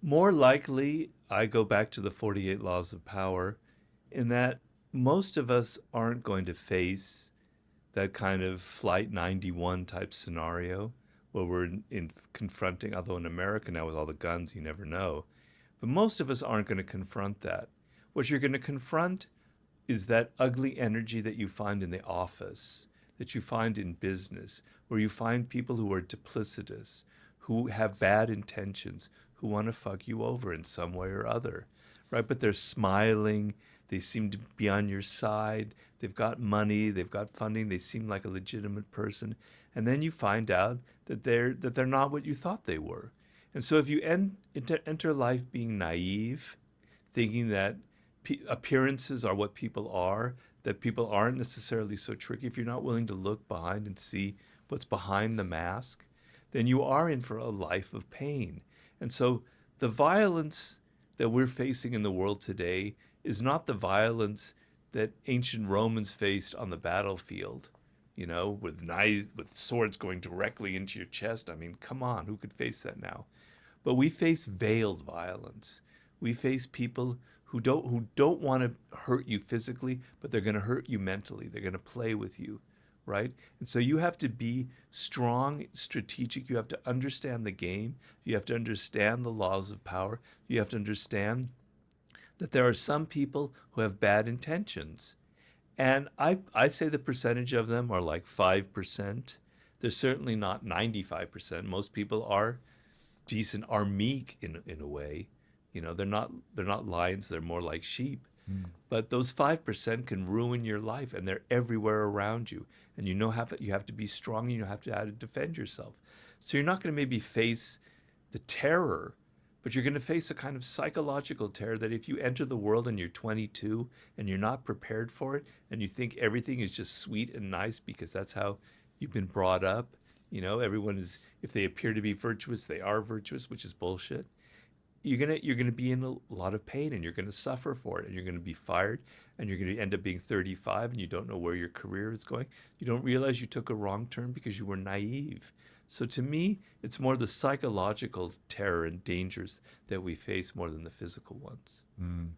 More likely, I go back to the 48 laws of power in that most of us aren't going to face that kind of Flight 91 type scenario where we're in confronting, although in America now with all the guns, you never know. But most of us aren't going to confront that. What you're going to confront is that ugly energy that you find in the office, that you find in business, where you find people who are duplicitous, who have bad intentions, who want to fuck you over in some way or other, right? But they're smiling, they seem to be on your side, they've got money, they've got funding, they seem like a legitimate person, and then you find out that they're not what you thought they were. And so if you enter life being naive, thinking that appearances are what people are, that people aren't necessarily so tricky. If you're not willing to look behind and see what's behind the mask, then you are in for a life of pain. And so the violence that we're facing in the world today is not the violence that ancient Romans faced on the battlefield, with knives, with swords going directly into your chest. I mean, come on, who could face that now? But we face veiled violence. We face people who don't want to hurt you physically, but they're going to hurt you mentally. They're going to play with you, right? And so you have to be strong, strategic. You have to understand the game. You have to understand the laws of power. You have to understand that there are some people who have bad intentions. And I say the percentage of them are like 5%. They're certainly not 95%. Most people are decent, are meek in a way. They're not lions, they're more like sheep. Mm. But those 5% can ruin your life, and they're everywhere around you. And you have to be strong, and you have to know how to defend yourself. So you're not going to maybe face the terror, but you're going to face a kind of psychological terror that if you enter the world and you're 22 and you're not prepared for it, and you think everything is just sweet and nice because that's how you've been brought up. Everyone is, if they appear to be virtuous, they are virtuous, which is bullshit. You're gonna be in a lot of pain, and you're gonna suffer for it, and you're gonna be fired, and you're gonna end up being 35, and you don't know where your career is going. You don't realize you took a wrong turn because you were naive. So to me, it's more the psychological terror and dangers that we face more than the physical ones. Mm.